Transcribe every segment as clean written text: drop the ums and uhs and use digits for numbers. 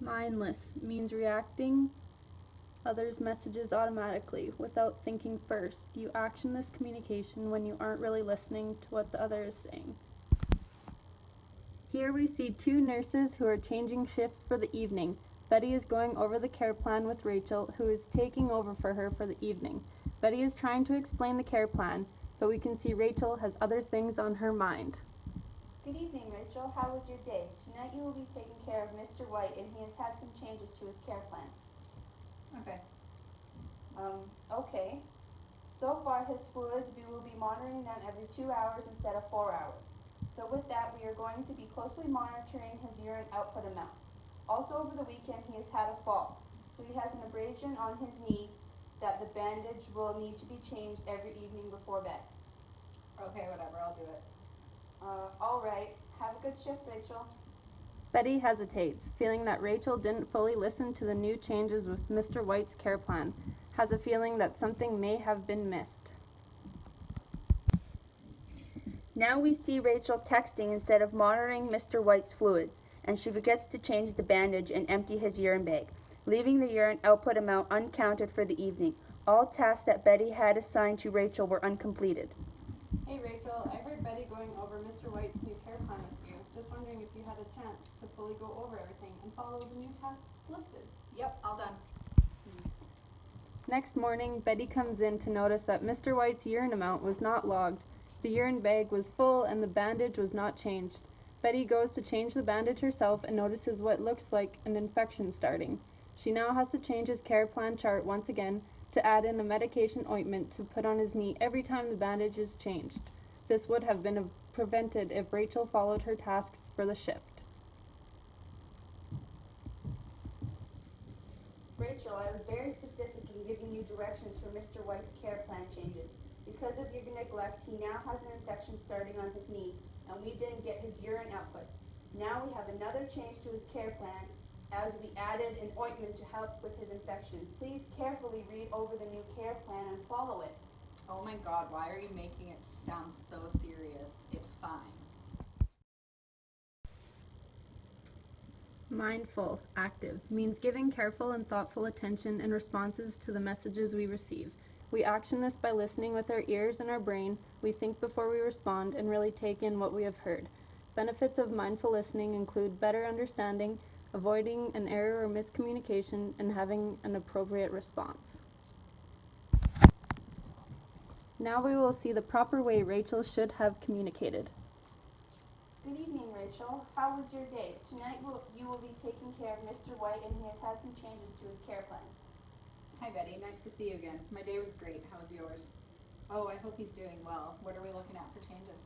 Mindless means reacting others' messages automatically without thinking first. You action this communication when you aren't really listening to what the other is saying. Here we see two nurses who are changing shifts for the evening. Betty is going over the care plan with Rachel, who is taking over for her for the evening. Betty is trying to explain the care plan, but we can see Rachel has other things on her mind. Good evening, Rachel. How was your day? Tonight you will be taking care of Mr. White, and he has had some changes to his care plan. Okay. Okay. So far, his fluids, we will be monitoring them every 2 hours instead of 4 hours. So with that, we are going to be closely monitoring his urine output amount. Also over the weekend, he has had a fall. So he has an abrasion on his knee that the bandage will need to be changed every evening before bed. Okay, whatever, I'll do it. Alright. Have a good shift, Rachel. Betty hesitates, feeling that Rachel didn't fully listen to the new changes with Mr. White's care plan, has a feeling that something may have been missed. Now we see Rachel texting instead of monitoring Mr. White's fluids, and she forgets to change the bandage and empty his urine bag, leaving the urine output amount uncounted for the evening. All tasks that Betty had assigned to Rachel were uncompleted. Hey Rachel, I heard Betty going over Mr. White's new care plan with you. Just wondering if you had a chance to fully go over everything and follow the new tasks listed. Yep, all done. Next morning, Betty comes in to notice that Mr. White's urine amount was not logged. The urine bag was full and the bandage was not changed. Betty goes to change the bandage herself and notices what looks like an infection starting. She now has to change his care plan chart once again to add in a medication ointment to put on his knee every time the bandage is changed. This would have been prevented if Rachel followed her tasks for the shift. Rachel, I was very specific in giving you directions for Mr. White's care plan changes. Because of your neglect, he now has an infection starting on his knee, and we didn't get his urine output. Now we have another change to his care plan, as we added an ointment to help with his infection. Please carefully read over the new care plan and follow it. Oh my god, why are you making it sound so serious? It's fine. Mindful, active, means giving careful and thoughtful attention and responses to the messages we receive. We action this by listening with our ears and our brain. We think before we respond and really take in what we have heard. Benefits of mindful listening include better understanding, avoiding an error or miscommunication, and having an appropriate response. Now we will see the proper way Rachel should have communicated. Good evening, Rachel. How was your day? Tonight you will be taking care of Mr. White, and he has had some changes to his care plan. Hi Betty, nice to see you again. My day was great. How was yours? Oh, I hope he's doing well. What are we looking at for changes?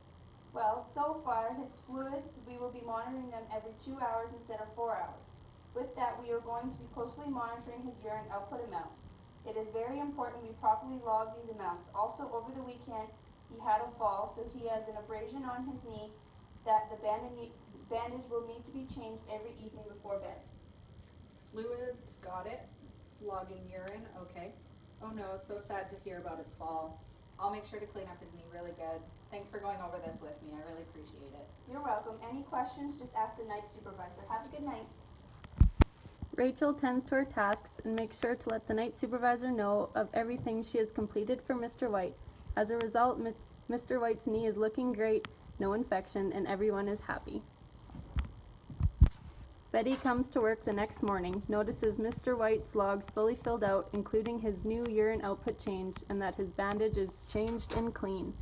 Well, so far, his fluids, we will be monitoring them every 2 hours instead of 4 hours. With that, we are going to be closely monitoring his urine output amount. It is very important we properly log these amounts. Also, over the weekend, he had a fall, so he has an abrasion on his knee that the bandage will need to be changed every evening before bed. Fluids, got it. Logging urine, okay. Oh no, so sad to hear about his fall. I'll make sure to clean up his knee really good. Thanks for going over this with me. I really appreciate it. You're welcome. Any questions, just ask the night supervisor. Have a good night. Rachel tends to her tasks and makes sure to let the night supervisor know of everything she has completed for Mr. White. As a result, Mr. White's knee is looking great, no infection, and everyone is happy. Betty comes to work the next morning, notices Mr. White's logs fully filled out, including his new urine output change, and that his bandage is changed and clean.